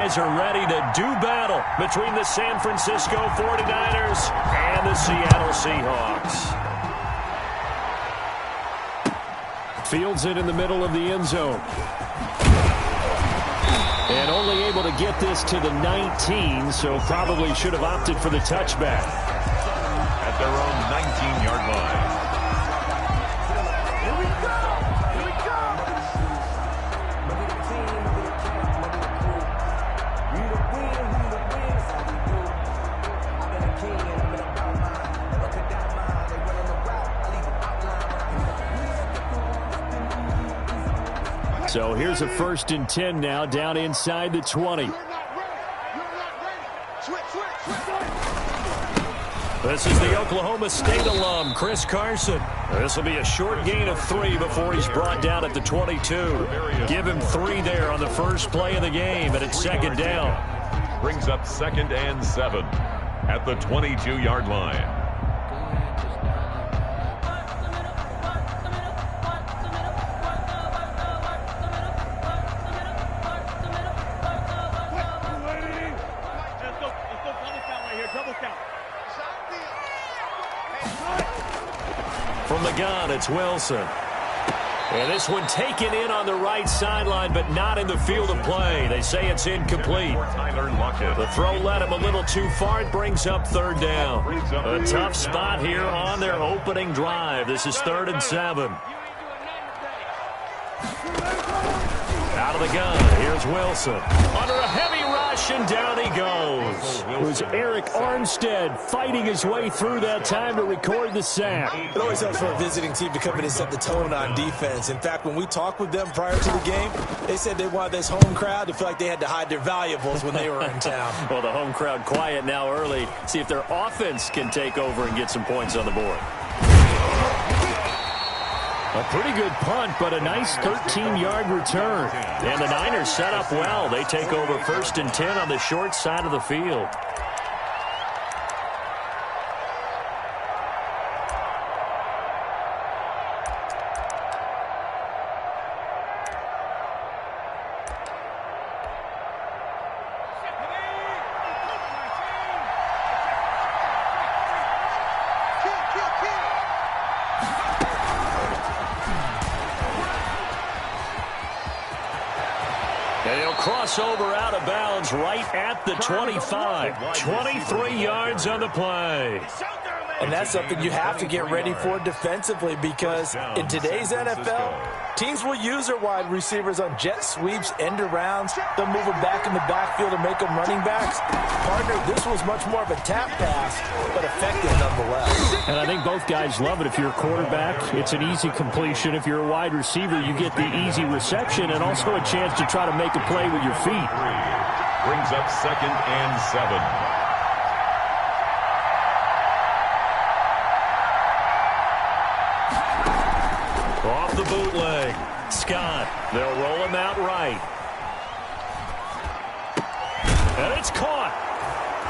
Are ready to do battle between the San Francisco 49ers and the Seattle Seahawks. Fields it in the middle of the end zone. And only able to get this to the 19, so probably should have opted for the touchback. At their own 19-yard line. So here's a 1st and 10 now, down inside the 20. This is the Oklahoma State alum, Chris Carson. This will be a short gain of 3 before he's brought down at the 22. Give him 3 there on the first play of the game, and it's 2nd down. Brings up 2nd and 7 at the 22-yard line. From the gun, it's Wilson. And this one taken in on the right sideline, but not in the field of play. They say it's incomplete. The throw led him a little too far. It brings up 3rd down. A tough spot here on their opening drive. This is 3rd and 7. Out of the gun, here's Wilson. Under a heavy rush, and down he goes. It was Eric Armstead fighting his way through that time to record the sack. It always helps for a visiting team to come in and set the tone on defense. In fact, when we talked with them prior to the game, they said they wanted this home crowd to feel like they had to hide their valuables when they were in town. Well, the home crowd quiet now early. See if their offense can take over and get some points on the board. A pretty good punt, but a nice 13-yard return. And the Niners set up well. They take over 1st and 10 on the short side of the field. They'll cross over out of bounds right at the 25. 23 yards on the play. And that's something you have to get ready for defensively, because in today's NFL, teams will use their wide receivers on jet sweeps, end arounds. They'll move them back in the backfield and make them running backs. Partner, this was much more of a tap pass, but effective nonetheless. And I think both guys love it. If you're a quarterback, it's an easy completion. If you're a wide receiver, you get the easy reception and also a chance to try to make a play with your feet. Brings up 2nd and 7. Off the bootleg. Scott. They'll roll him out right. And it's caught.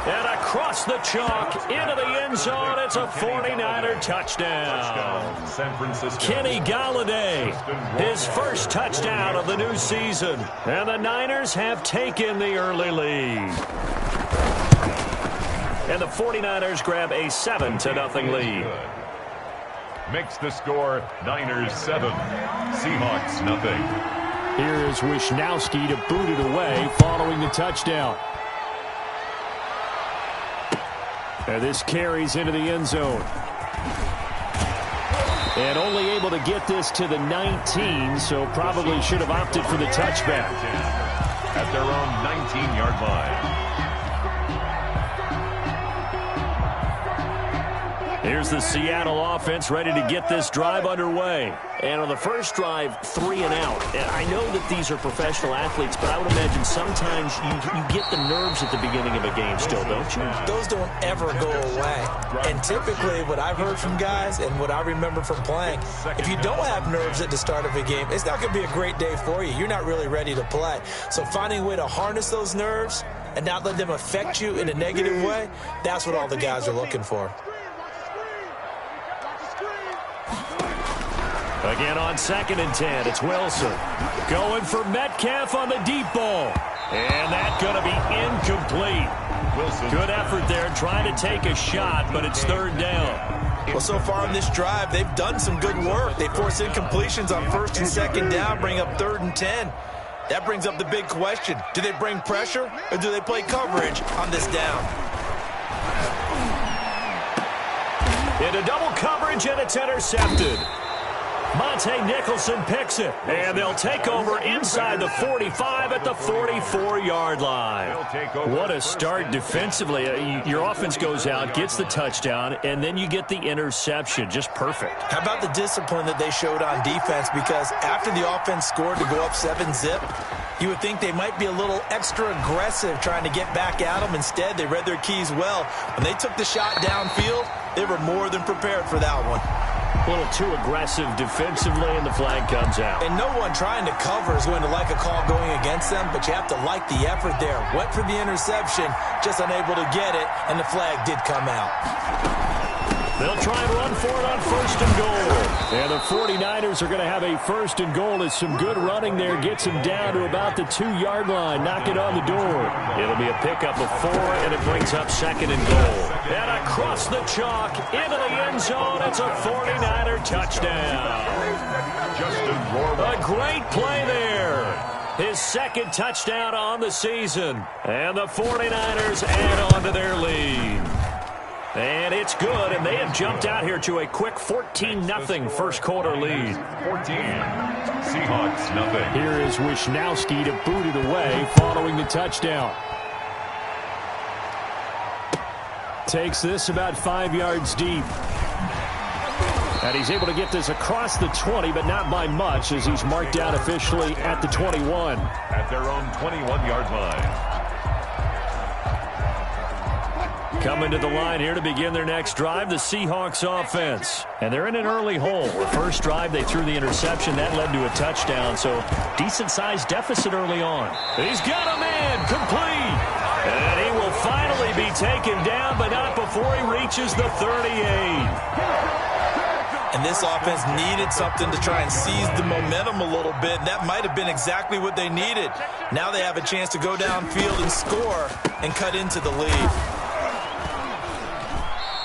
And across the chalk into the end zone. It's a 49er touchdown. San Francisco. Kenny Galladay, his first touchdown of the new season. And the Niners have taken the early lead. And the 49ers grab a 7-0 lead. Makes the score Niners 7, Seahawks nothing. Here is Wisnowski to boot it away following the touchdown. And this carries into the end zone. And only able to get this to the 19, so probably should have opted for the touchback. At their own 19-yard line. Here's the Seattle offense ready to get this drive underway. And on the first drive, 3 and out. And I know that these are professional athletes, but I would imagine sometimes you get the nerves at the beginning of a game still, don't you? Those don't ever go away. And typically what I've heard from guys and what I remember from playing, if you don't have nerves at the start of a game, it's not going to be a great day for you. You're not really ready to play. So finding a way to harness those nerves and not let them affect you in a negative way, that's what all the guys are looking for. Again on 2nd and 10, it's Wilson. Going for Metcalf on the deep ball. And that's going to be incomplete. Good effort there trying to take a shot, but it's third down. Well, so far in this drive, they've done some good work. They force incompletions on first and second down, bring up 3rd and 10. That brings up the big question. Do they bring pressure or do they play coverage on this down? Into double coverage, and it's intercepted. Monte Nicholson picks it, and they'll take over inside the 45 at the 44-yard line. What a start defensively. Your offense goes out, gets the touchdown, and then you get the interception. Just perfect. How about the discipline that they showed on defense? Because after the offense scored to go up 7-zip, you would think they might be a little extra aggressive trying to get back at them. Instead, they read their keys well. When they took the shot downfield, they were more than prepared for that one. A little too aggressive defensively, and the flag comes out. And no one trying to cover is going to like a call going against them, but you have to like the effort there. Went for the interception, just unable to get it, and the flag did come out. They'll try and run for it on 1st and goal. And the 49ers are going to have a 1st and goal as some good running there gets them down to about the 2-yard line. Knock it on the door. It'll be a pickup of 4, and it brings up 2nd and goal. And across the chalk, into the end zone, it's a 49er touchdown. A great play there. His 2nd touchdown on the season. And the 49ers add on to their lead. And it's good, and they have jumped out here to a quick 14-0 first quarter lead. 14, Seahawks nothing. Here is Wisnowski to boot it away following the touchdown. Takes this about 5 yards deep. And he's able to get this across the 20, but not by much, as he's marked out officially at the 21. At their own 21-yard line. Coming to the line here to begin their next drive, the Seahawks offense. And they're in an early hole. The first drive, they threw the interception. That led to a touchdown, so decent-sized deficit early on. He's got a man, complete. And he will finally be taken down, but not before he reaches the 38. And this offense needed something to try and seize the momentum a little bit, and that might have been exactly what they needed. Now they have a chance to go downfield and score and cut into the lead.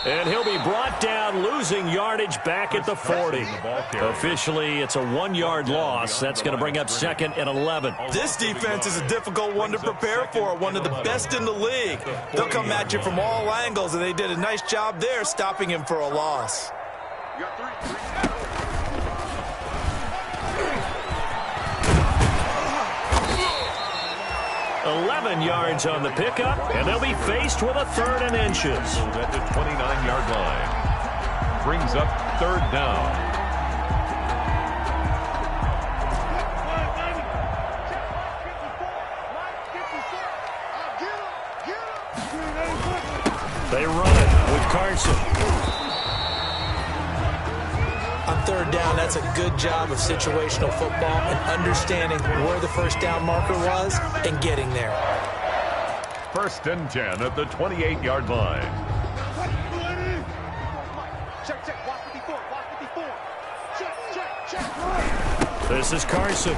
And he'll be brought down, losing yardage back at the 40. Officially, it's a 1-yard loss. That's going to bring up 2nd and 11. This defense is a difficult one to prepare for, one of the best in the league. They'll come at you from all angles, and they did a nice job there stopping him for a loss. 11 yards on the pickup, and they'll be faced with a 3rd and inches. At the 29-yard line. Brings up 3rd down. They run it with Carson. On 3rd down, that's a good job of situational football and understanding where the first down marker was and getting there. 1st and 10 at the 28-yard line. This is Carson.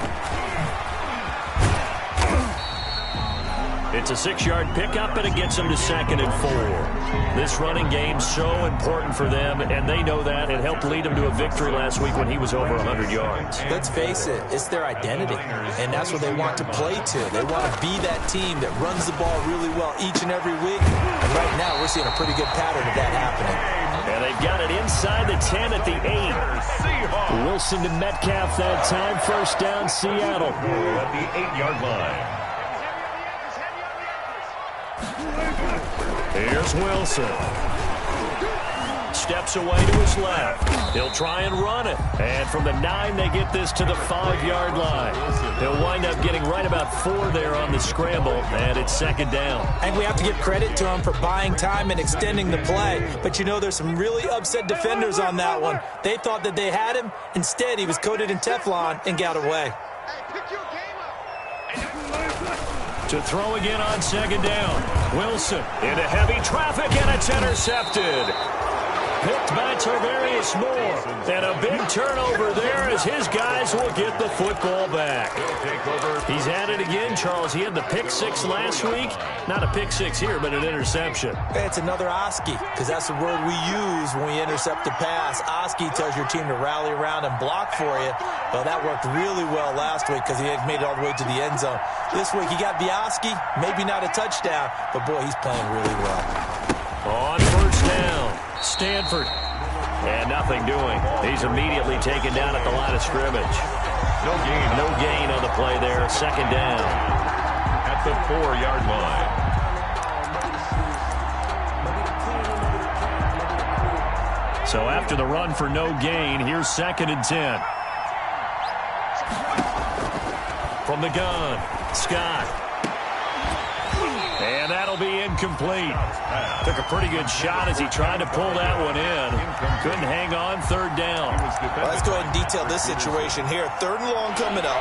It's a 6-yard pickup, and it gets them to 2nd and 4. This running game's so important for them, and they know that. It helped lead them to a victory last week when he was over 100 yards. Let's face it, it's their identity, and that's what they want to play to. They want to be that team that runs the ball really well each and every week, and right now we're seeing a pretty good pattern of that happening. And they've got it inside the 10 at the 8. Wilson to Metcalf that time. First down, Seattle. At the 8-yard line. Here's Wilson. Steps away to his left. He'll try and run it. And from the 9, they get this to the 5-yard line. He'll wind up getting right about 4 there on the scramble, and it's 2nd down. And we have to give credit to him for buying time and extending the play. But, you know, there's some really upset defenders on that one. They thought that they had him. Instead, he was coated in Teflon and got away. To throw again on 2nd down. Wilson into heavy traffic, and it's intercepted. picked by Tarvarius Moore. And a big turnover there as his guys will get the football back. He's at it again, Charles. He had the pick six last week. Not a pick six here, but an interception. It's another Oski, because that's the word we use when we intercept a pass. Oski tells your team to rally around and block for you. Well, that worked really well last week because he had made it all the way to the end zone. This week, he got the Oski, maybe not a touchdown, but, boy, he's playing really well. On first down, Stanford. And nothing doing. He's immediately taken down at the line of scrimmage. No gain. No gain on the play there. Second down. At the 4-yard line. So after the run for no gain, here's 2nd and 10. From the gun, Scott. And that'll be incomplete. Took a pretty good shot as he tried to pull that one in. Couldn't hang on, 3rd down. Well, let's go ahead and detail this situation here. 3rd and long coming up,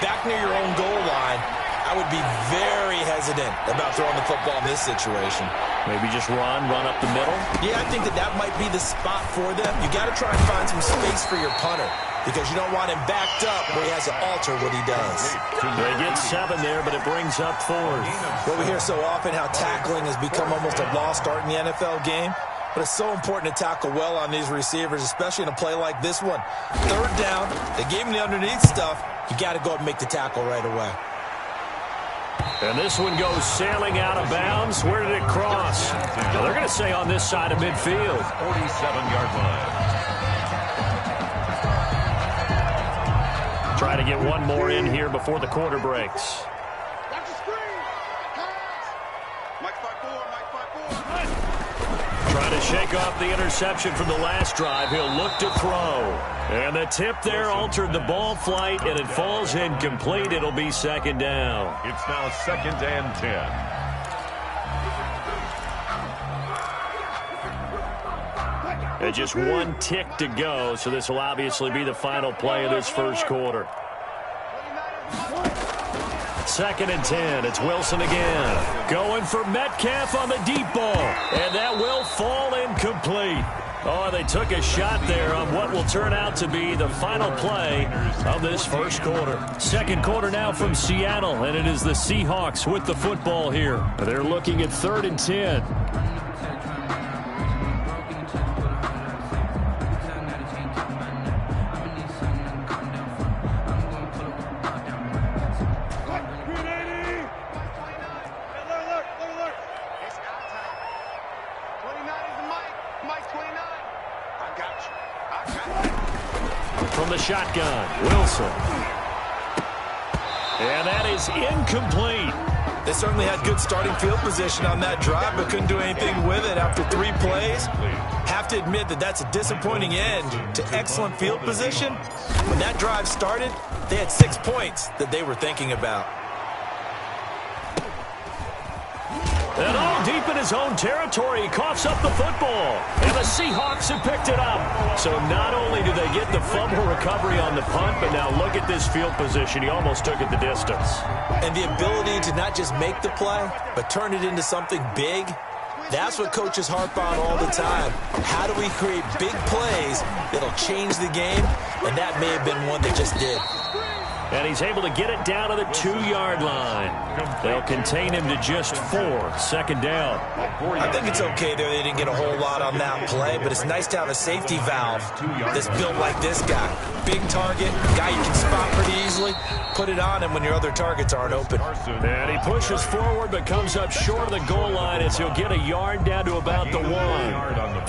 back near your own goal line. I would be very hesitant about throwing the football in this situation. Maybe just run up the middle? Yeah, I think that might be the spot for them. You got to try and find some space for your punter, because you don't want him backed up where he has to alter what he does. They get 7 there, but it brings up 4th. Well, we hear so often how tackling has become almost a lost art in the NFL game, but it's so important to tackle well on these receivers, especially in a play like this one. 3rd down, they gave him the underneath stuff. You got to go and make the tackle right away. And this one goes sailing out of bounds. Where did it cross? Well, they're going to say on this side of midfield. 47-yard line. Try to get one more in here before the quarter breaks. Trying to shake off the interception from the last drive. He'll look to throw. And the tip there altered the ball flight, and it falls incomplete. It'll be 2nd down. It's now 2nd and 10. And just one tick to go, so this will obviously be the final play of this first quarter. 2nd and 10. It's Wilson again. Going for Metcalf on the deep ball. And that will fall incomplete. Oh, they took a shot there on what will turn out to be the final play of this first quarter. Second quarter now from Seattle, and it is the Seahawks with the football here. They're looking at 3rd and 10. From the shotgun, Wilson. And that is incomplete. They certainly had good starting field position on that drive, but couldn't do anything with it after 3 plays. Have to admit that that's a disappointing end to excellent field position. When that drive started, they had 6 points that they were thinking about. And all deep in his own territory, he coughs up the football. And the Seahawks have picked it up. So not only do they get the fumble recovery on the punt, but now look at this field position. He almost took it the distance. And the ability to not just make the play, but turn it into something big, that's what coaches harp on all the time. How do we create big plays that'll change the game? And that may have been one that just did. And he's able to get it down to the 2-yard line. They'll contain him to just 4. 2nd down. I think it's okay there. They didn't get a whole lot on that play, but it's nice to have a safety valve that's built like this guy. Big target, guy you can spot pretty easily. Put it on him when your other targets aren't open. And he pushes forward but comes up short of the goal line as he'll get a yard down to about the 1.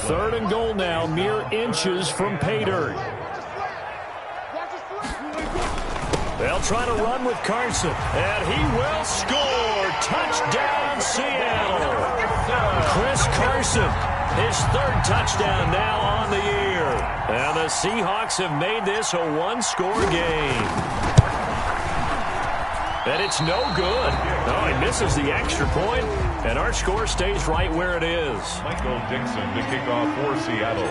3rd and goal now, mere inches from pay dirt. They'll try to run with Carson, and he will score. Touchdown, Seattle. Chris Carson, his 3rd touchdown now on the year. And the Seahawks have made this a 1-score game. And it's no good. No, he misses the extra point, and our score stays right where it is. Michael Dixon to kick off for Seattle.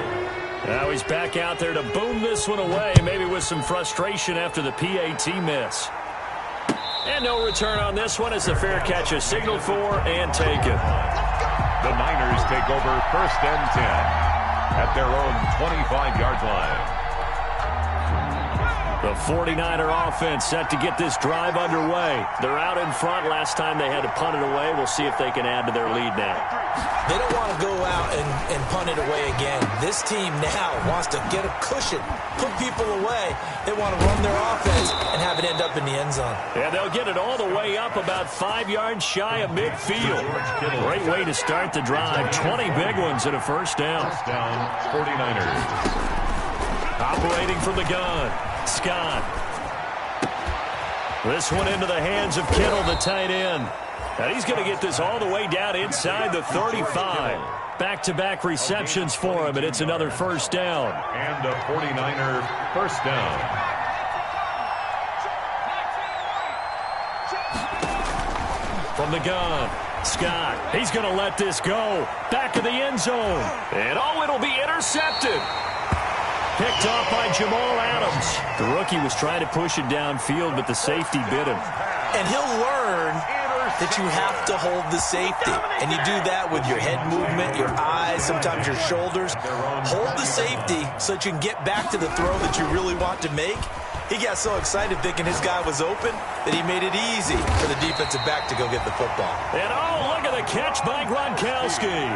Now he's back out there to boom this one away, maybe with some frustration after the PAT miss. And no return on this one as the fair catch is signaled for and taken. The Niners take over 1st and 10. at their own 25-yard line. The 49er offense set to get this drive underway. They're out in front. Last time they had to punt it away. We'll see if they can add to their lead now. They don't want to go out and punt it away again. This team now wants to get a cushion, put people away. They want to run their offense and have it end up in the end zone. And they'll get it all the way up about 5 yards shy of midfield. Great way to start the drive. 20 big ones and a first down. First down, 49ers. Operating from the gun, Scott. This one into the hands of Kittle, the tight end. And he's going to get this all the way down inside the 35. Back-to-back receptions for him, and it's another first down. And a 49er first down. From the gun, Scott. He's going to let this go. Back of the end zone. And oh, it'll be intercepted. Picked off by Jamal Adams. The rookie was trying to push it downfield, but the safety bit him. And he'll learn that you have to hold the safety. And you do that with your head movement, your eyes, sometimes your shoulders. Hold the safety so that you can get back to the throw that you really want to make. He got so excited thinking his guy was open that he made it easy for the defensive back to go get the football. And oh, look at the catch by Gronkowski.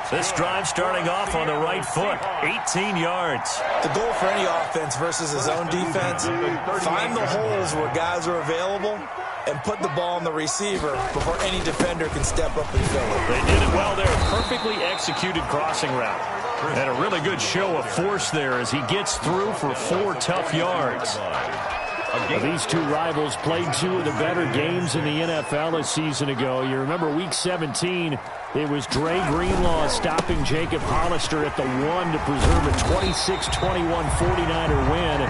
This drive starting off on the right foot, 18 yards. The goal for any offense versus his own defense, find the holes where guys are available and put the ball on the receiver before any defender can step up and fill it. They did it well there. Perfectly executed crossing route. And a really good show of force there as he gets through for 4 tough yards. These two rivals played 2 of the better games in the NFL a season ago. You remember Week 17, it was Dre Greenlaw stopping Jacob Hollister at the 1 to preserve a 26-21 49er win.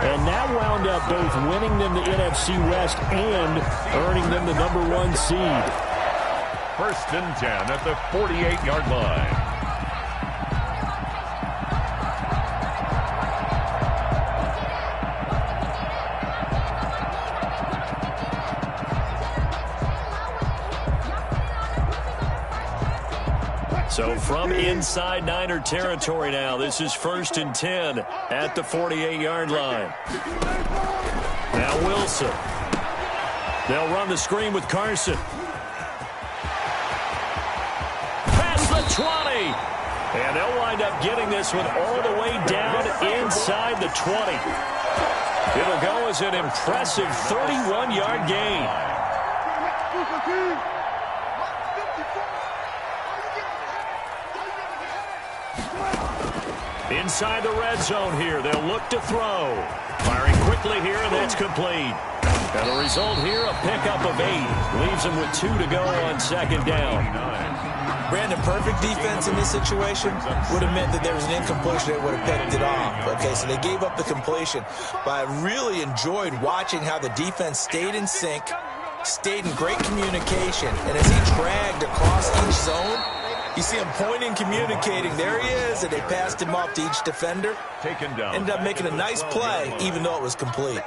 And that wound up both winning them the NFC West and earning them the #1 seed. First and 10 at the 48-yard line. So from inside Niner territory now, this is first and 10 at the 48-yard line. Now Wilson. They'll run the screen with Carson. Past the 20. And they'll wind up getting this one all the way down inside the 20. It'll go as an impressive 31-yard gain. Inside the red zone here, they'll look to throw. Firing quickly here, and that's complete. And the result here, a pickup of 8. Leaves them with 2 to go on second down. Brandon, perfect defense in this situation would have meant that there was an incompletion that would have picked it off. Okay, so they gave up the completion. But I really enjoyed watching how the defense stayed in sync, stayed in great communication, and as he dragged across each zone, you see him pointing, communicating. There he is, and they passed him off to each defender. Taken down. Ended up making a nice play, even though it was complete.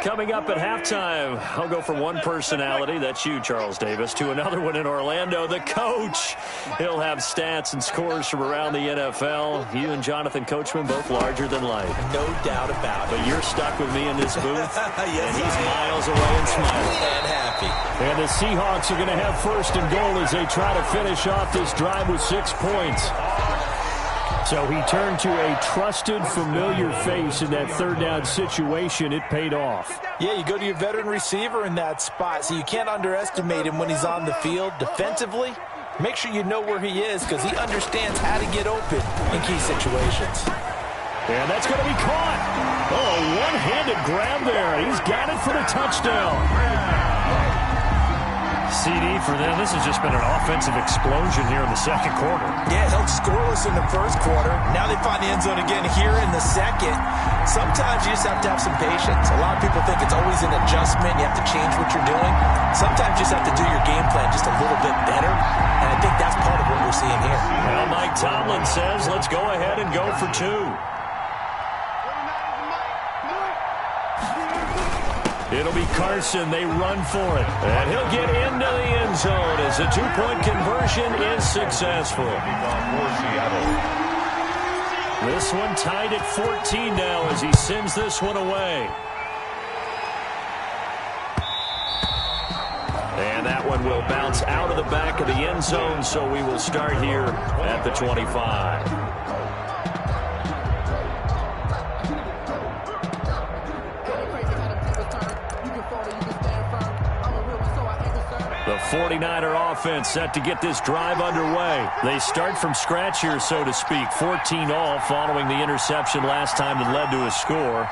Coming up at halftime, I'll go from one personality, that's you, Charles Davis, to another one in Orlando, the coach. He'll have stats and scores from around the NFL. You and Jonathan Coachman, both larger than life. No doubt about it. But you're stuck with me in this booth, yes, and he's miles away and smiling. And happy. And the Seahawks are going to have first and goal as they try to finish off this drive with 6 points. So he turned to a trusted, familiar face in that third down situation. It paid off. Yeah, you go to your veteran receiver in that spot, so you can't underestimate him when he's on the field. Defensively, make sure you know where he is because he understands how to get open in key situations. And that's going to be caught. Oh, one-handed grab there. He's got it for the touchdown. CD for them. This has just been an offensive explosion here in the second quarter. Yeah, held scoreless in the first quarter. Now they find the end zone again here in the second. Sometimes you just have to have some patience. A lot of people think it's always an adjustment. You have to change what you're doing. Sometimes you just have to do your game plan just a little bit better. And I think that's part of what we're seeing here. Well, Mike Tomlin says, let's go ahead and go for two. It'll be Carson. They run for it. And he'll get into the end zone as the two-point conversion is successful. This one tied at 14 now as he sends this one away. And that one will bounce out of the back of the end zone, so we will start here at the 25. The 49er offense set to get this drive underway. They start from scratch here, so to speak. 14 all following the interception last time that led to a score.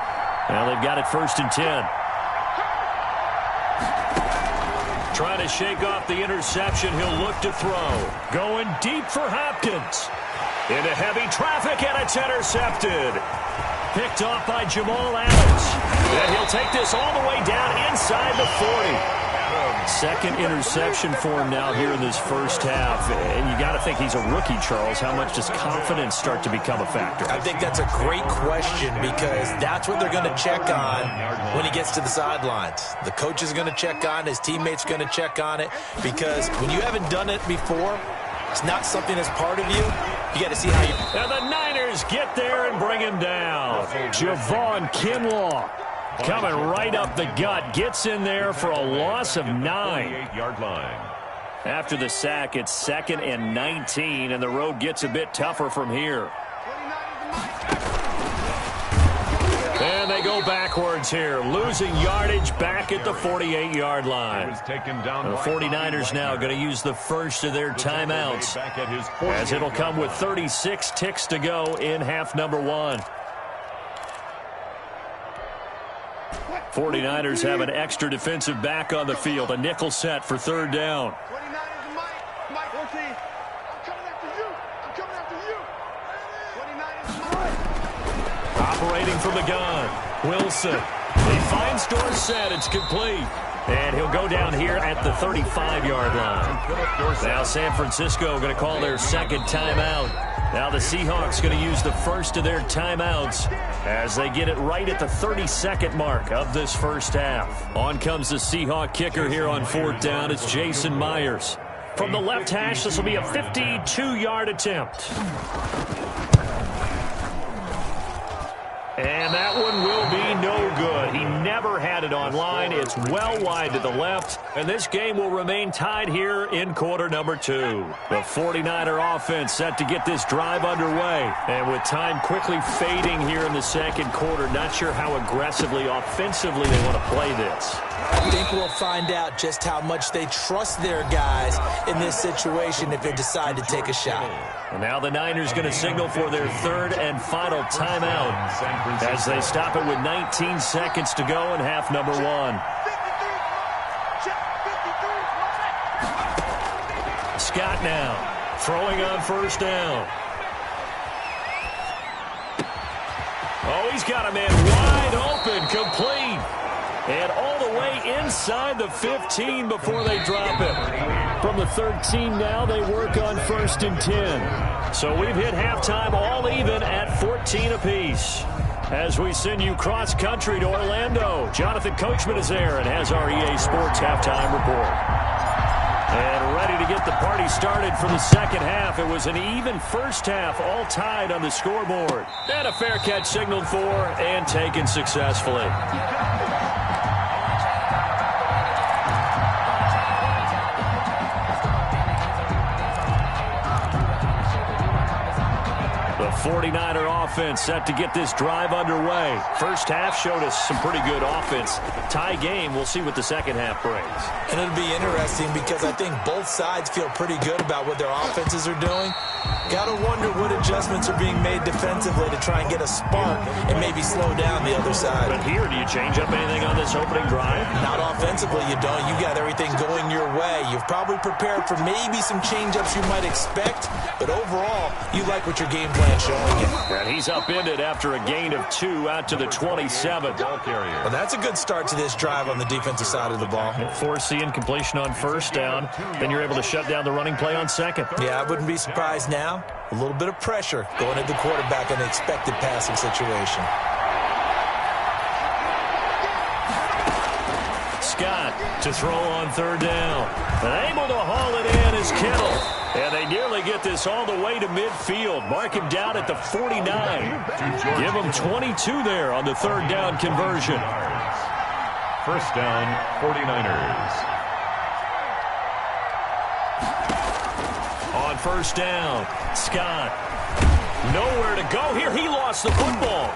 Now they've got it 1st and 10. Trying to shake off the interception. He'll look to throw. Going deep for Hopkins. Into heavy traffic, and it's intercepted. Picked off by Jamal Adams. And he'll take this all the way down inside the 40. Second interception for him now here in this first half. And you got to think he's a rookie, Charles. How much does confidence start to become a factor? I think that's a great question because that's what they're going to check on when he gets to the sidelines. The coach is going to check on, his teammates going to check on it, because when you haven't done it before, it's not something that's part of you. You got to see how you... And the Niners get there and bring him down. Javon Kinlaw coming right up the gut. Gets in there for a loss of 9. 8-yard line. After the sack, it's 2nd and 19, and the road gets a bit tougher from here. And they go backwards here, losing yardage back at the 48-yard line. The 49ers now going to use the first of their timeouts, as it'll come with 36 ticks to go in half number 1. 49ers have an extra defensive back on the field, a nickel set for 3rd down. Operating from the gun, Wilson. He finds Dorsett. It's complete. And he'll go down here at the 35-yard line. Now San Francisco going to call their second timeout. Now the Seahawks going to use the first of their timeouts as they get it right at the 32nd mark of this first half. On comes the Seahawk kicker here on 4th down. It's Jason Myers. From the left hash, this will be a 52-yard attempt. And that one will be no good. He never had it on line. It's well wide to the left. And this game will remain tied here in quarter number 2. The 49er offense set to get this drive underway. And with time quickly fading here in the second quarter, not sure how aggressively, offensively they want to play this. I think we'll find out just how much they trust their guys in this situation if they decide to take a shot. And now the Niners going to signal for their 3rd and final timeout as they stop it with 19 seconds to go in half number 1. Scott now throwing on 1st down. Oh, he's got a man wide open, complete. And all the way inside the 15 before they drop it. From the 13 now, they work on 1st and 10. So we've hit halftime all even at 14 apiece. As we send you cross-country to Orlando, Jonathan Coachman is there and has our EA Sports halftime report. And ready to get the party started for the second half. It was an even first half, all tied on the scoreboard. And a fair catch signaled for and taken successfully. The 49er offense set to get this drive underway. First half showed us some pretty good offense. Tie game. We'll see what the second half brings. And it'll be interesting because I think both sides feel pretty good about what their offenses are doing. Got to wonder what adjustments are being made defensively to try and get a spark and maybe slow down the other side. But here, do you change up anything on this opening drive? Not offensively, you don't. You got everything going your way. You've probably prepared for maybe some change-ups you might expect, but overall, you like what your game plan's showing you. And he's upended after a gain of 2 out to the 27. Well, that's a good start to this drive on the defensive side of the ball. Foreseeing completion on first down, then you're able to shut down the running play on second. Yeah, I wouldn't be surprised now. A little bit of pressure going at the quarterback in an expected passing situation. Scott to throw on third down. And able to haul it in is Kittle. And they nearly get this all the way to midfield. Mark him down at the 49. Give him 22 there on the third down conversion. First down, 49ers. On first down, Scott. Nowhere to go here. He lost the football.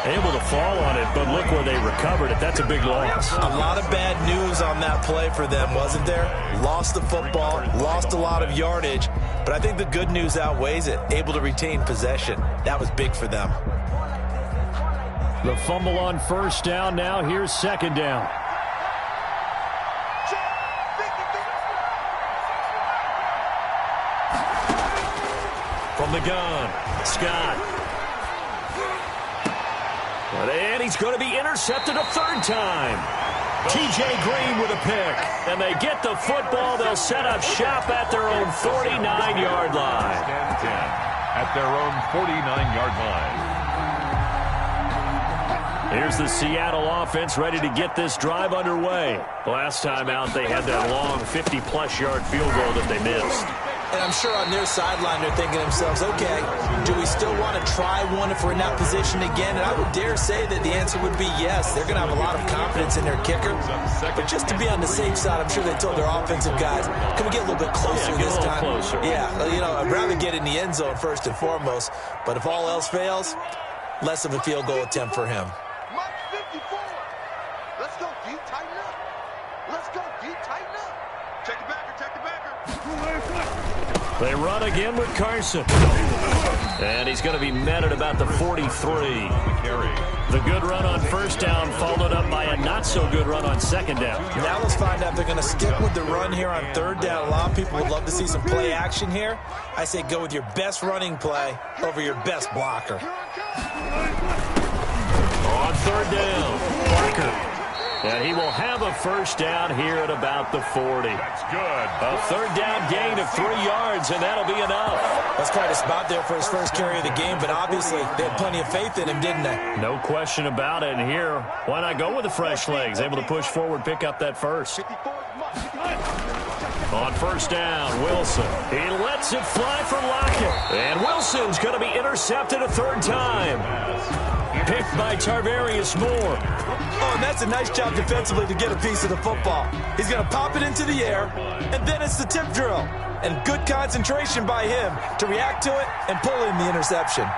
Able to fall on it, but look where they recovered it. That's a big loss. A lot of bad news on that play for them, wasn't there? Lost the football, lost a lot of yardage, but I think the good news outweighs it. Able to retain possession. That was big for them. The fumble on first down. Now here's second down. From the gun, Scott. And he's going to be intercepted a third time. T.J. Green with a pick. And they get the football. They'll set up shop at their own 49-yard line. At their own 49-yard line. Here's the Seattle offense ready to get this drive underway. Last time out, they had that long 50-plus yard field goal that they missed. And I'm sure on their sideline they're thinking to themselves, okay, do we still want to try one if we're in that position again? And I would dare say that the answer would be yes. They're going to have a lot of confidence in their kicker. But just to be on the safe side, I'm sure they told their offensive guys, can we get a little bit closer this time? Closer. Yeah, you know, I'd rather get in the end zone first and foremost. But if all else fails, less of a field goal attempt for him. Mark 54. Let's go deep, tighten up. Let's go deep, tighten up. Check the backer, check the backer. They run again with Carson. And he's going to be met at about the 43. The good run on first down followed up by a not-so-good run on second down. Now let's find out if they're going to stick with the run here on third down. A lot of people would love to see some play action here. I say go with your best running play over your best blocker. On third down, Parker. And he will have a first down here at about the 40. That's good. A third down gain of 3 yards, and that'll be enough. That's quite a spot there for his first carry of the game, but obviously they had plenty of faith in him, didn't they? No question about it. And here, why not go with the fresh legs? Able to push forward, pick up that first. On first down, Wilson. He lets it fly for Lockett. And Wilson's going to be intercepted a third time. Picked by Tarvarius Moore. Oh, and that's a nice job defensively to get a piece of the football. He's going to pop it into the air, and then it's the tip drill. And good concentration by him to react to it and pull in the interception.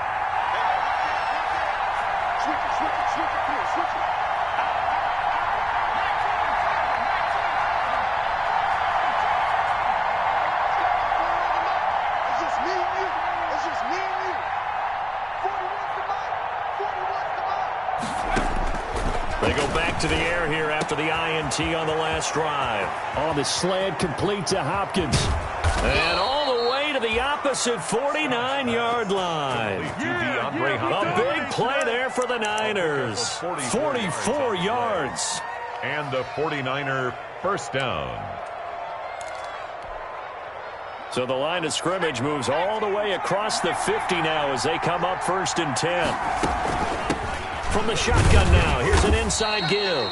They go back to the air here after the INT on the last drive. On the slant, complete to Hopkins. And all the way to the opposite 49-yard line. A big play there for the Niners. 44 yards. And the 49er first down. So the line of scrimmage moves all the way across the 50 now as they come up first and 10. From the shotgun now, here's an inside give.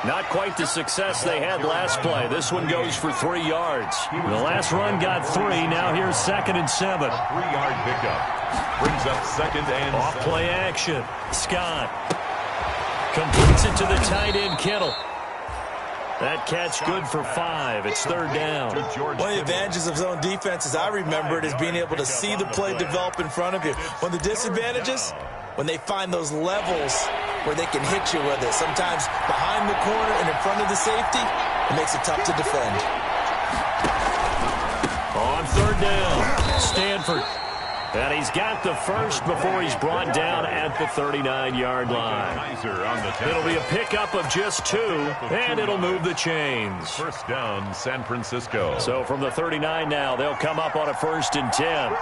Not quite the success they had last play. This one goes for 3 yards. The last run got 3. Now here's second and 7. 3-yard pickup. Brings up second and off play action. Scott completes it to the tight end, Kittle. That catch good for 5. It's third down. One of the advantages of zone defense, as I remember it, is being able to see the play develop in front of you. One of the disadvantages, when they find those levels where they can hit you with it. Sometimes behind the corner and in front of the safety, it makes it tough to defend. On third down, Stanford. And he's got the first before he's brought down at the 39-yard line. It'll be a pickup of just 2, and it'll move the chains. First down, San Francisco. So from the 39 now, they'll come up on a 1st and 10.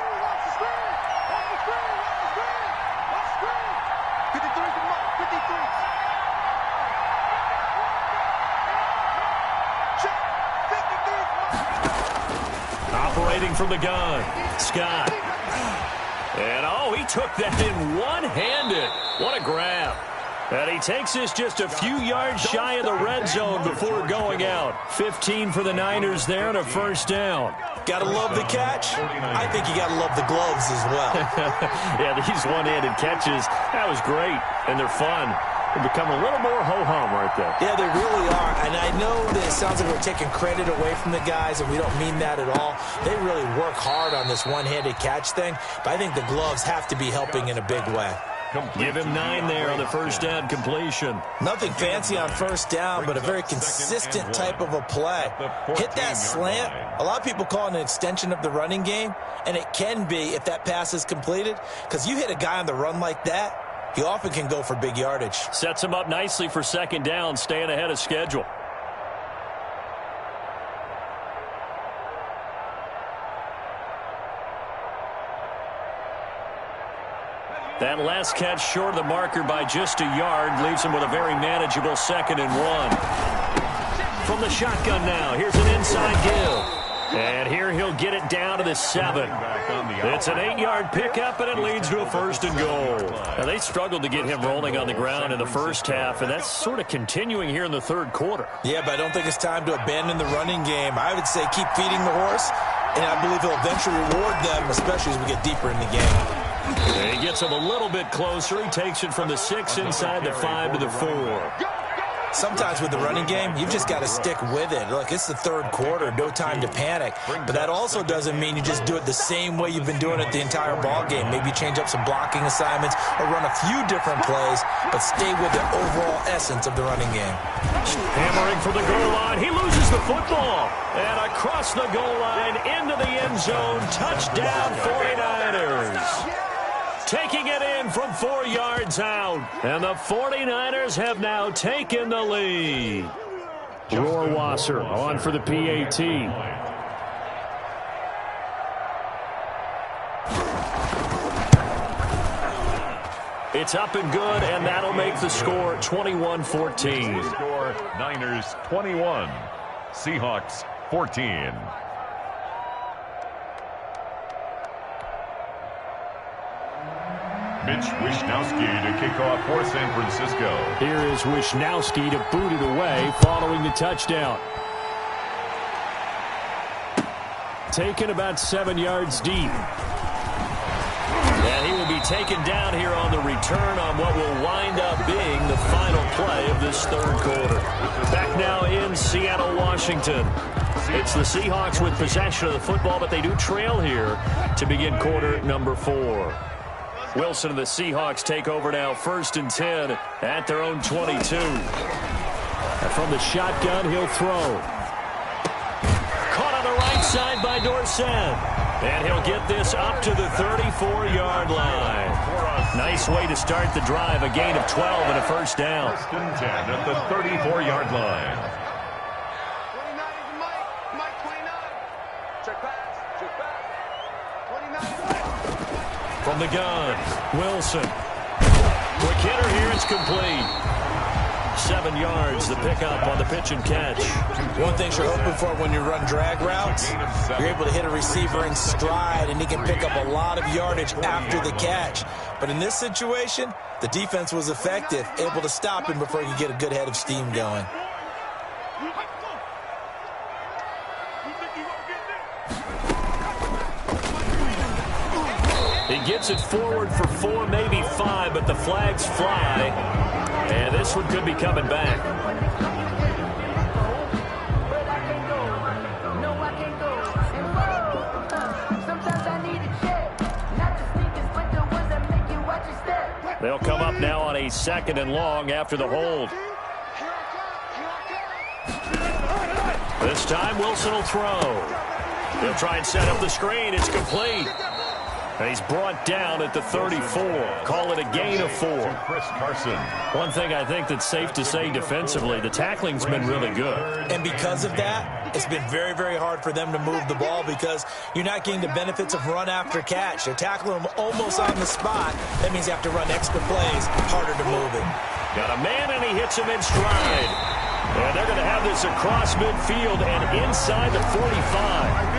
Operating from the gun, Scott. And, oh, he took that in one-handed. What a grab. And he takes this just a few yards shy of the red zone before going out. 15 for the Niners there and a first down. Gotta love the catch. I think you gotta love the gloves as well. Yeah, these one-handed catches, that was great, and they're fun. They become a little more ho-hum right there. Yeah, they really are. And I know that it sounds like we're taking credit away from the guys, and we don't mean that at all. They really work hard on this one-handed catch thing, but I think the gloves have to be helping in a big way. Give him 9 there on the first down completion. Nothing fancy on first down, but a very consistent type of a play. Hit that slant. A lot of people call it an extension of the running game, and it can be if that pass is completed, because you hit a guy on the run like that, he often can go for big yardage. Sets him up nicely for second down, staying ahead of schedule. That last catch short of the marker by just a yard leaves him with a very manageable 2nd and 1. From the shotgun now, here's an inside give. And here he'll get it down to the 7. It's an 8-yard pickup, and it leads to a 1st and goal. Now, they struggled to get him rolling on the ground in the first half, and that's sort of continuing here in the third quarter. Yeah, but I don't think it's time to abandon the running game. I would say keep feeding the horse, and I believe he'll eventually reward them, especially as we get deeper in the game. And he gets him a little bit closer. He takes it from the 6 inside the 5 to the 4. Sometimes with the running game, you've just got to stick with it. Look, it's the third quarter, no time to panic. But that also doesn't mean you just do it the same way you've been doing it the entire ball game. Maybe change up some blocking assignments or run a few different plays, but stay with the overall essence of the running game. Hammering from the goal line. He loses the football. And across the goal line into the end zone. Touchdown 49ers. Taking it in from 4 yards out. And the 49ers have now taken the lead. Rohrwasser on for the PAT. It's up and good, and that'll make the score 21-14. Score Niners 21, Seahawks 14. Mitch Wishnowsky to kick off for San Francisco. Here is Wishnowsky to boot it away following the touchdown. Taken about 7 yards deep. And he will be taken down here on the return on what will wind up being the final play of this third quarter. Back now in Seattle, Washington. It's the Seahawks with possession of the football, but they do trail here to begin quarter number 4. Wilson and the Seahawks take over now, 1st and 10 at their own 22. And from the shotgun, he'll throw. Caught on the right side by Dorsett. And he'll get this up to the 34-yard line. Nice way to start the drive, a gain of 12 and a first down. 1st and 10 at the 34-yard line. 29 is Mike 29. Check pass, 29. From the gun, Wilson. Quick hitter here, it's complete. 7 yards, the pickup on the pitch and catch. One thing you're hoping for when you run drag routes, you're able to hit a receiver in stride, and he can pick up a lot of yardage after the catch. But in this situation, the defense was effective, able to stop him before he could get a good head of steam going. He gets it forward for 4, maybe 5, but the flags fly. And this one could be coming back. They'll come up now on a 2nd and long after the hold. This time Wilson will throw. He'll try and set up the screen. It's complete. And he's brought down at the 34. Call it a gain of 4. Chris Carson. One thing I think that's safe to say defensively, the tackling's been really good. And because of that, it's been very, very hard for them to move the ball because you're not getting the benefits of run after catch. They're tackling them almost on the spot. That means you have to run extra plays, harder to move it. Got a man, and he hits him in stride. And they're going to have this across midfield and inside the 45.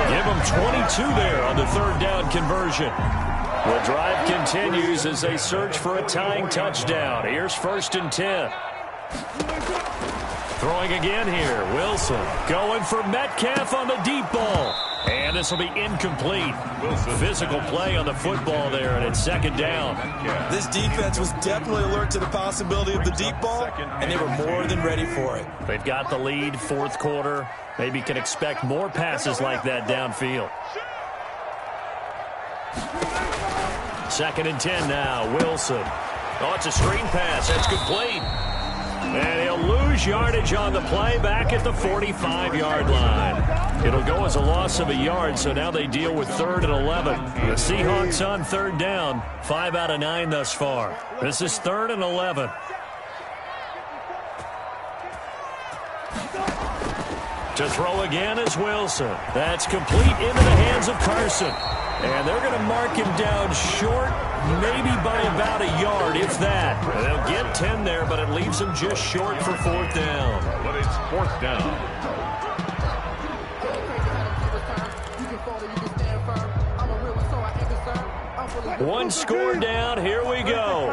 Give them 22 there on the 3rd down conversion. The drive continues as they search for a tying touchdown. Here's 1st and 10. Throwing again here. Wilson going for Metcalf on the deep ball. And this will be incomplete. Physical play on the football there, and it's 2nd down. This defense was definitely alert to the possibility of the deep ball, and they were more than ready for it. They've got the lead, 4th quarter. Maybe can expect more passes like that downfield. 2nd and 10 now. Wilson. Oh, it's a screen pass. That's complete. And he'll lose yardage on the play back at the 45-yard line. It'll go as a loss of a yard, so now they deal with 3rd and 11. The Seahawks on 3rd down, 5 out of 9 thus far. This is 3rd and 11. To throw again is Wilson. That's complete into the hands of Carson. And they're going to mark him down short, maybe by about a yard, if that. They'll get 10 there, but it leaves them just short for 4th down. But it's 4th down. One score down. Here we go.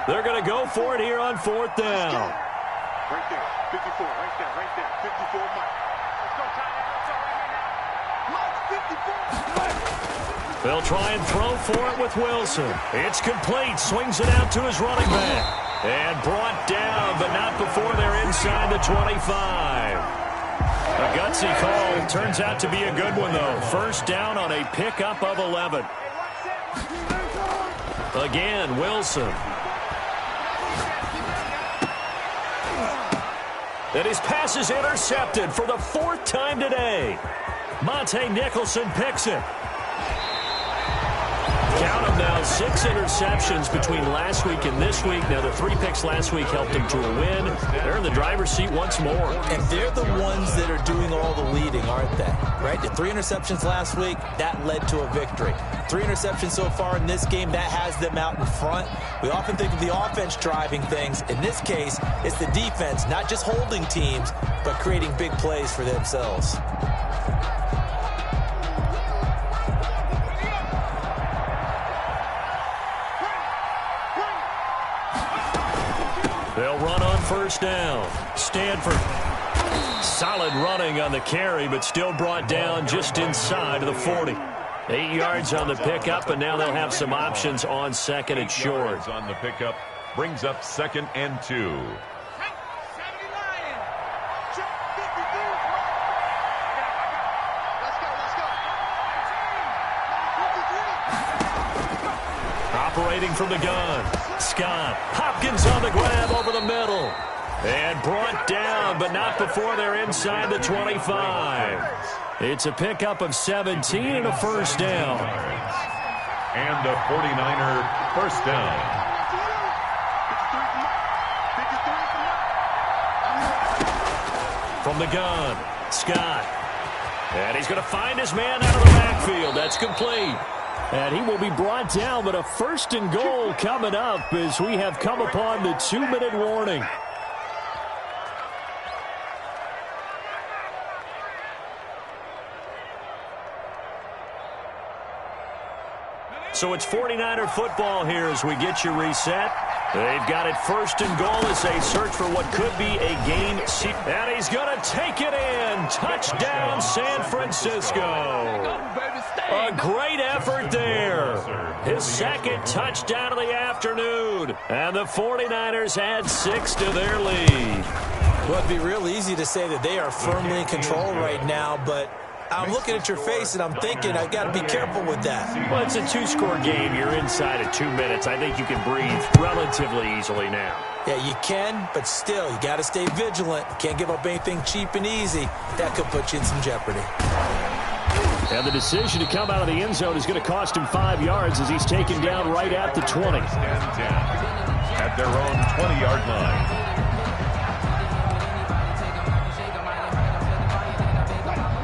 They're going to go for it here on 4th down. Right there. 54. Right there. Right there. 54. Mike. Let's go, Mike. 54. They'll try and throw for it with Wilson. It's complete. Swings it out to his running back. And brought down, but not before they're inside the 25. A gutsy call. Turns out to be a good one, though. 1st down on a pickup of 11. Again, Wilson. And his pass is intercepted for the 4th time today. Monte Nicholson picks it. Count them now, 6 interceptions between last week and this week. Now, the 3 picks last week helped them to a win. They're in the driver's seat once more. And they're the ones that are doing all the leading, aren't they? Right? The 3 interceptions last week, that led to a victory. 3 interceptions so far in this game, that has them out in front. We often think of the offense driving things. In this case, it's the defense, not just holding teams, but creating big plays for themselves. They'll run on 1st down. Stanford. Solid running on the carry, but still brought down just inside of the 40. 8 yards on the pickup, and now they'll have some options on 2nd and short. On the pickup brings up 2nd and 2. Operating from the gun. Scott. Hopkins on the grab over the middle. And brought down, but not before they're inside the 25. It's a pickup of 17 and a 1st down. And a 49er 1st down. From the gun, Scott. And he's going to find his man out of the backfield. That's complete. And he will be brought down, but a 1st and goal coming up as we have come upon the 2-minute warning. So it's 49er football here as we get you reset. They've got it 1st and goal as they search for what could be a game. And he's going to take it in. Touchdown, San Francisco. A great effort there. His 2nd touchdown of the afternoon. And the 49ers add 6 to their lead. Well, it'd be real easy to say that they are firmly in control right now, but I'm looking at your face, and I'm thinking I got to be careful with that. Well, it's a two-score game. You're inside of 2 minutes. I think you can breathe relatively easily now. Yeah, you can, but still, you got to stay vigilant. Can't give up anything cheap and easy. That could put you in some jeopardy. And the decision to come out of the end zone is going to cost him 5 yards as he's taken down right at the 20. At their own 20-yard line.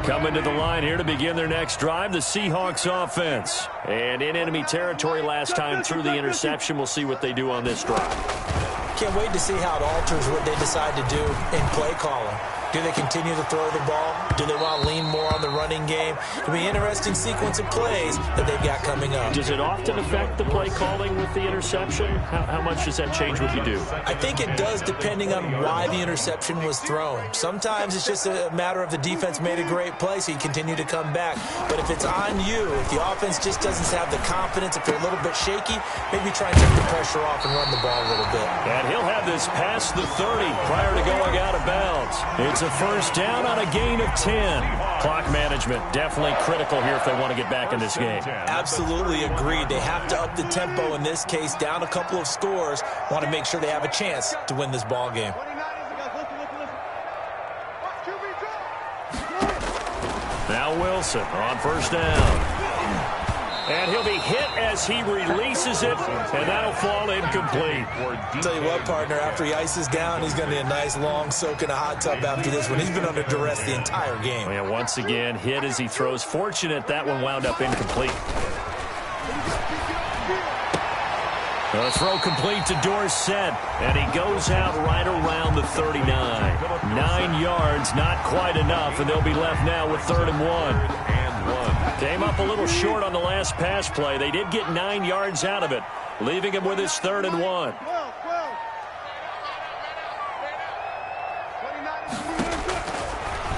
Coming to the line here to begin their next drive, the Seahawks offense. And in enemy territory last time through the interception. We'll see what they do on this drive. Can't wait to see how it alters what they decide to do in play calling. Do they continue to throw the ball? Do they want to lean more on the running game? It'll be an interesting sequence of plays that they've got coming up. Does it often affect the play calling with the interception? How much does that change what you do? I think it does depending on why the interception was thrown. Sometimes it's just a matter of the defense made a great play, so you continue to come back. But if it's on you, if the offense just doesn't have the confidence, if they're a little bit shaky, maybe try and take the pressure off and run the ball a little bit. And he'll have this past the 30 prior to going out of bounds. It's a first down on a gain of 10. Clock management definitely critical here if they want to get back in this game. Absolutely agreed. They have to up the tempo in this case, down a couple of scores. Want to make sure they have a chance to win this ball game. Now Wilson on first down. And he'll be hit as he releases it, and that'll fall incomplete. I'll tell you what, partner, after he ices down, he's going to need a nice long soak in a hot tub after this one. He's been under duress the entire game. And once again, hit as he throws. Fortunate that one wound up incomplete. The throw complete to Dorsett, and he goes out right around the 39. 9 yards, not quite enough, and they'll be left now with 3rd and 1. Came up a little short on the last pass play. They did get 9 yards out of it, leaving him with his 3rd and 1.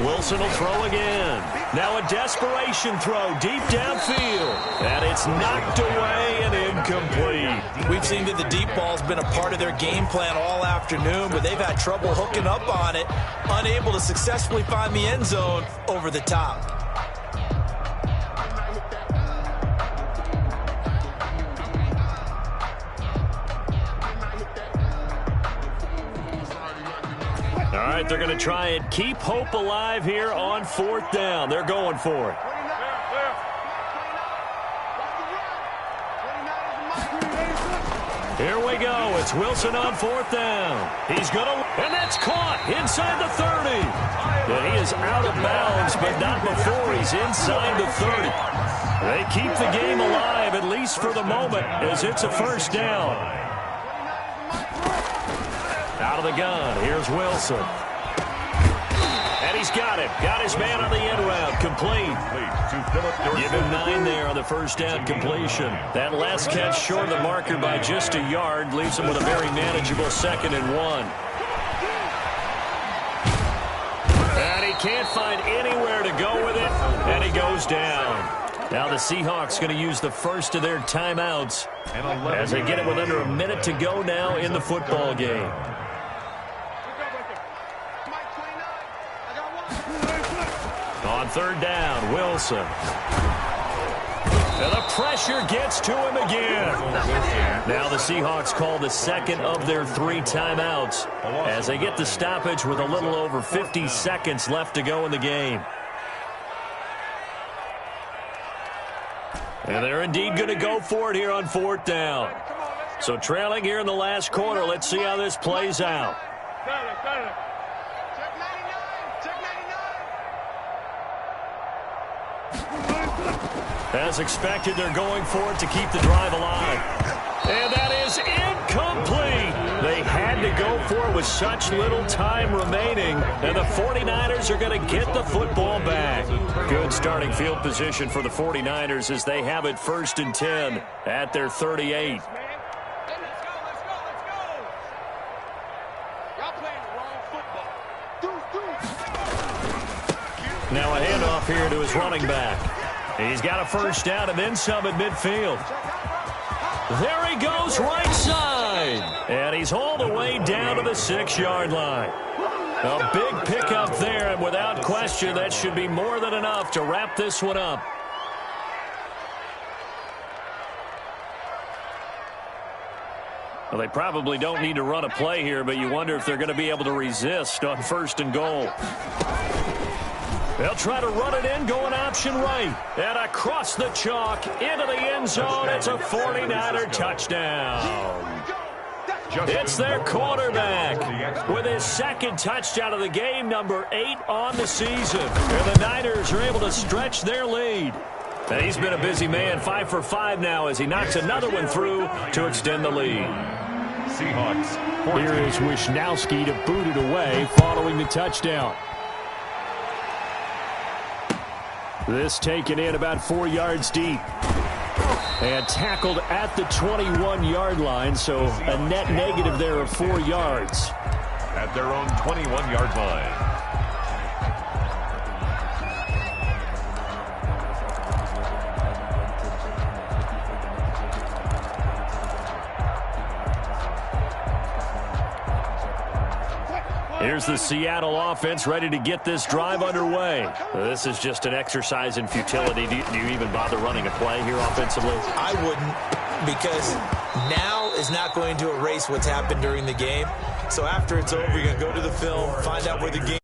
Wilson will throw again. Now a desperation throw deep downfield. And it's knocked away and incomplete. We've seen that the deep ball's been a part of their game plan all afternoon, but they've had trouble hooking up on it, unable to successfully find the end zone over the top. All right, they're going to try and keep hope alive here on 4th down. They're going for it. Here we go. It's Wilson on 4th down. He's going to, and that's caught inside the 30. And he is out of bounds, but not before he's inside the 30. They keep the game alive, at least for the moment, as it's a first down. Out of the gun, here's Wilson. And he's got it. Got his man on the end route. Complete. Give him 9 there on the first down completion. That last catch short of the marker by just a yard leaves him with a very manageable 2nd and 1. And he can't find anywhere to go with it, and he goes down. Now the Seahawks going to use the first of their timeouts as they get it with under a minute to go now in the football game. On 3rd down, Wilson. And the pressure gets to him again. Now the Seahawks call the 2nd of their 3 timeouts as they get the stoppage with a little over 50 seconds left to go in the game. And they're indeed going to go for it here on 4th down. So trailing here in the last quarter, let's see how this plays out. As expected, they're going for it to keep the drive alive. And that is incomplete. They had to go for it with such little time remaining. And the 49ers are going to get the football back. Good starting field position for the 49ers as they have it 1st and 10 at their 38. Now a handoff here to his running back. He's got a first down and then some at midfield. There he goes right side. And he's all the way down to the 6-yard line. A big pickup there, and without question, that should be more than enough to wrap this one up. Well, they probably don't need to run a play here, but you wonder if they're going to be able to resist on 1st and goal. They'll try to run it in, going option right. And across the chalk, into the end zone. It's a 49er touchdown. It's their quarterback with his 2nd touchdown of the game, number 8 on the season. And the Niners are able to stretch their lead. And he's been a busy man, 5 for 5 now as he knocks another one through to extend the lead. Seahawks. Here is Wisnowski to boot it away following the touchdown. This taken in about 4 yards deep. And tackled at the 21-yard line, so a net negative there of 4 yards. At their own 21-yard line. Here's the Seattle offense ready to get this drive underway. This is just an exercise in futility. Do you even bother running a play here offensively? I wouldn't, because now is not going to erase what's happened during the game. So after it's over, you're going to go to the film, find out where the game